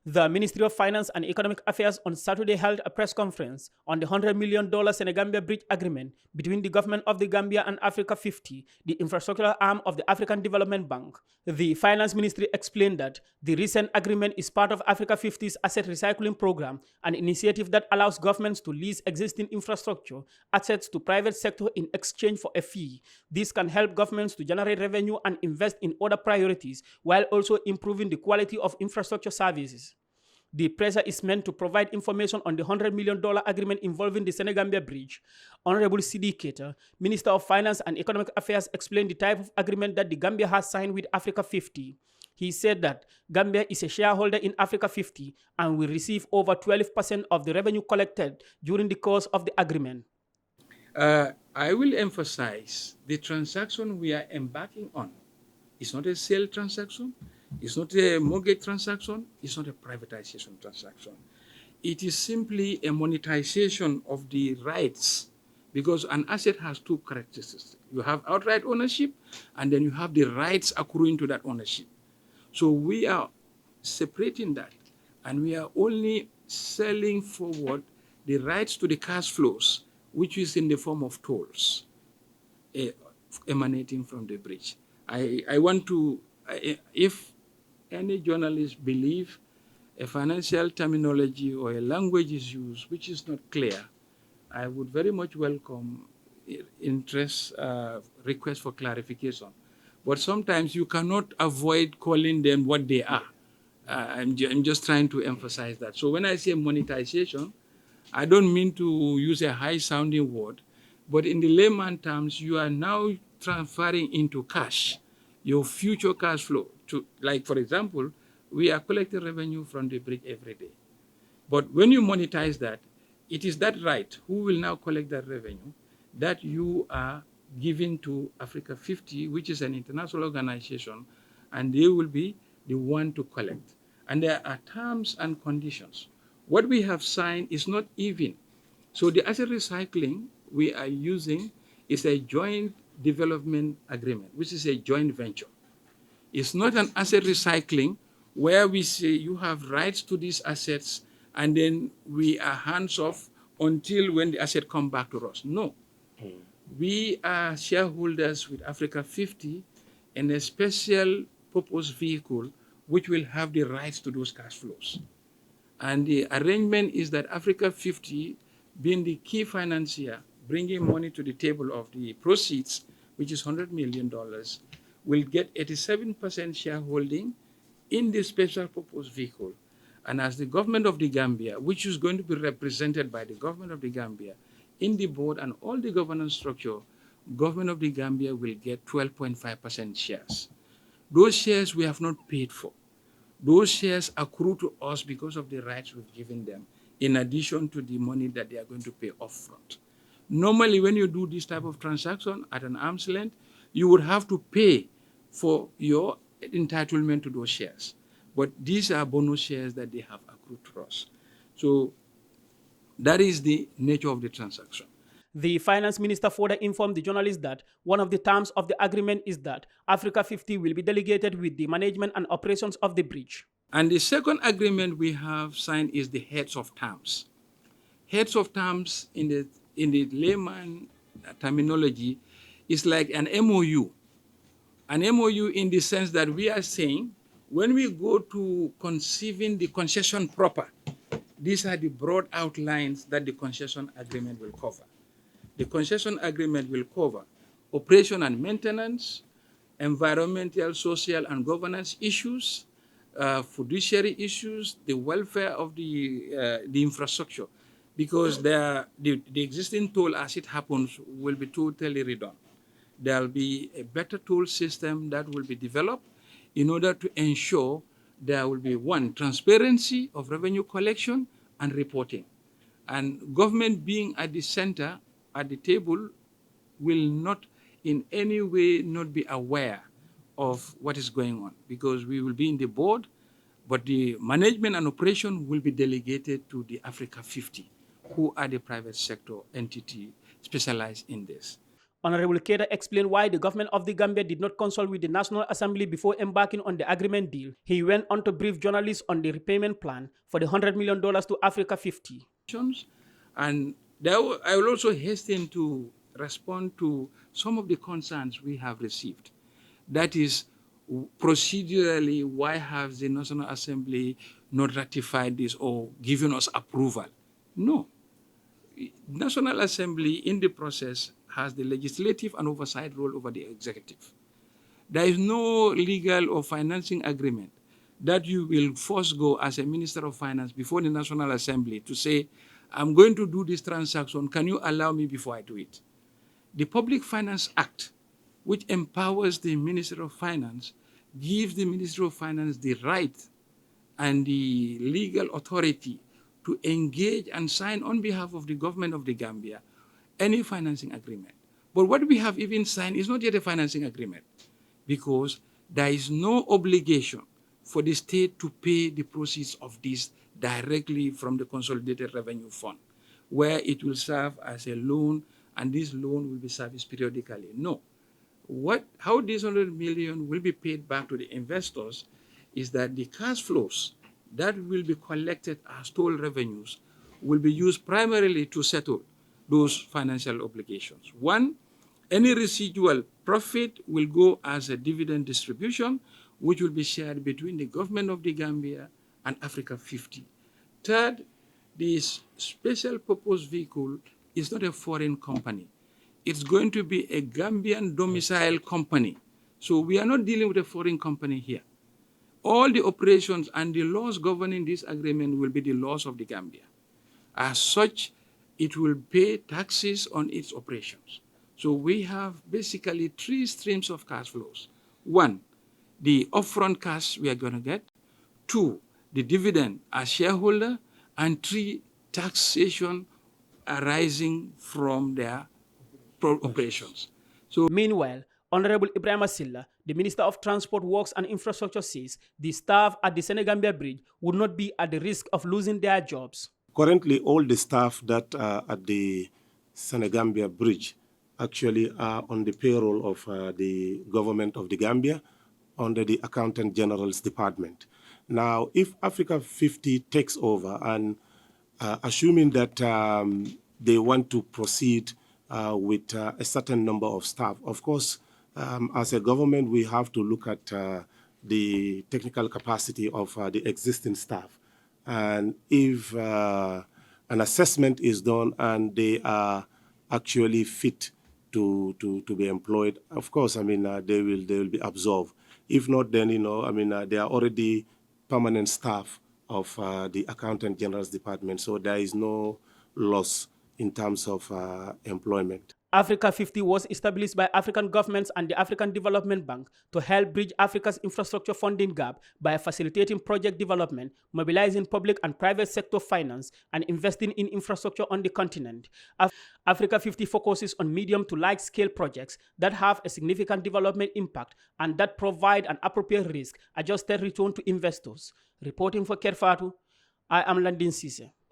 The Ministry of Finance and Economic Affairs on Saturday held a press conference on the $100 million Senegambia Bridge Agreement between the government of the Gambia and Africa50, the infrastructural arm of the African Development Bank. The Finance Ministry explained that the recent agreement is part of Africa50's asset recycling program, an initiative that allows governments to lease existing infrastructure assets to private sector in exchange for a fee. This can help governments to generate revenue and invest in other priorities while also improving the quality of infrastructure services. The pressure is meant to provide information on the $100 million agreement involving the Senegambia Bridge. Honorable Sidi Keita, Minister of Finance and Economic Affairs, explained the type of agreement that the Gambia has signed with Africa50. He said that Gambia is a shareholder in Africa50 and will receive over 12% of the revenue collected during the course of the agreement. I will emphasize the transaction we are embarking on. It's not a sale transaction. It's not a mortgage transaction. It's not a privatization transaction. It is simply a monetization of the rights, because an asset has two characteristics. You have outright ownership, and then you have the rights accruing to that ownership. So we are separating that, and we are only selling forward the rights to the cash flows, which is in the form of tolls emanating from the bridge. I want to, if any journalist believe a financial terminology or a language is used which is not clear, I would very much welcome requests for clarification. But sometimes you cannot avoid calling them what they are. I'm just trying to emphasize that. So when I say monetization, I don't mean to use a high-sounding word, but in the layman terms, you are now transferring into cash your future cash flow. To, like, for example, we are collecting revenue from the bridge every day. But when you monetize that, it is that right who will now collect that revenue that you are giving to Africa50, which is an international organization, and they will be the one to collect. And there are terms and conditions. What we have signed is not even. So the asset recycling we are using is a joint development agreement, which is a joint venture. It's not an asset recycling where we say you have rights to these assets and then we are hands off until when the asset come back to us. No. We are shareholders with Africa50 in a special purpose vehicle which will have the rights to those cash flows. And the arrangement is that Africa50, being the key financier, bringing money to the table of the proceeds, which is $100 million, will get 87% shareholding in the special purpose vehicle. And as the government of the Gambia, which is going to be represented by the government of the Gambia in the board and all the governance structure, government of the Gambia will get 12.5% shares. Those shares we have not paid for. Those shares accrue to us because of the rights we've given them, in addition to the money that they are going to pay upfront. Normally, when you do this type of transaction at an arm's length, you would have to pay for your entitlement to those shares. But these are bonus shares that they have accrued to us. So that is the nature of the transaction. The finance minister further informed the journalists that one of the terms of the agreement is that Africa50 will be delegated with the management and operations of the bridge. And the second agreement we have signed is the heads of terms. Heads of terms in the layman terminology is like an MOU. An MOU in the sense that we are saying when we go to conceiving the concession proper, these are the broad outlines that the concession agreement will cover. The concession agreement will cover operation and maintenance, environmental, social, and governance issues, fiduciary issues, the welfare of the infrastructure, because the existing toll as it happens will be totally redone. There will be a better toll system that will be developed in order to ensure there will be, one, transparency of revenue collection and reporting. And government being at the center, at the table, will not in any way not be aware of what is going on, because we will be in the board, but the management and operation will be delegated to the Africa50, who are the private sector entity specialized in this. Honorable Kerr explained why the government of the Gambia did not consult with the National Assembly before embarking on the agreement deal. He went on to brief journalists on the repayment plan for the $100 million to Africa50. And I will also hasten to respond to some of the concerns we have received. That is, procedurally, why has the National Assembly not ratified this or given us approval? No. National Assembly in the process has the legislative and oversight role over the executive. There is no legal or financing agreement that you will first go as a Minister of Finance before the National Assembly to say, I'm going to do this transaction, can you allow me before I do it? The Public Finance Act, which empowers the Minister of Finance, gives the Minister of Finance the right and the legal authority to engage and sign on behalf of the government of the Gambia any financing agreement. But what we have even signed is not yet a financing agreement because there is no obligation for the state to pay the proceeds of this directly from the Consolidated Revenue Fund, where it will serve as a loan and this loan will be serviced periodically. No. How this $100 million will be paid back to the investors is that the cash flows that will be collected as toll revenues will be used primarily to settle those financial obligations. One, any residual profit will go as a dividend distribution, which will be shared between the government of the Gambia and Africa50. Third, this special purpose vehicle is not a foreign company. It's going to be a Gambian domicile company. So we are not dealing with a foreign company here. All the operations and the laws governing this agreement will be the laws of the Gambia. As such, it will pay taxes on its operations. So we have basically three streams of cash flows. One, the upfront cash we are going to get. Two, the dividend as shareholder. And three, taxation arising from their operations. So, meanwhile, Honorable Ibrahim Silla, the Minister of Transport, Works and Infrastructure, says the staff at the Senegambia Bridge would not be at the risk of losing their jobs. Currently, all the staff that are at the Senegambia Bridge actually are on the payroll of the government of the Gambia under the Accountant General's Department. Now, if Africa50 takes over and assuming that they want to proceed with a certain number of staff, of course, as a government, we have to look at the technical capacity of the existing staff. And if an assessment is done and they are actually fit to be employed, of course, I mean, they will be absorbed. If not, then, they are already permanent staff of the Accountant General's Department, so there is no loss in terms of employment. Africa50 was established by African governments and the African Development Bank to help bridge Africa's infrastructure funding gap by facilitating project development, mobilizing public and private sector finance, and investing in infrastructure on the continent. Africa50 focuses on medium to large-scale projects that have a significant development impact and that provide an appropriate risk-adjusted return to investors. Reporting for Kerr, Fatou, I am Landin Sise.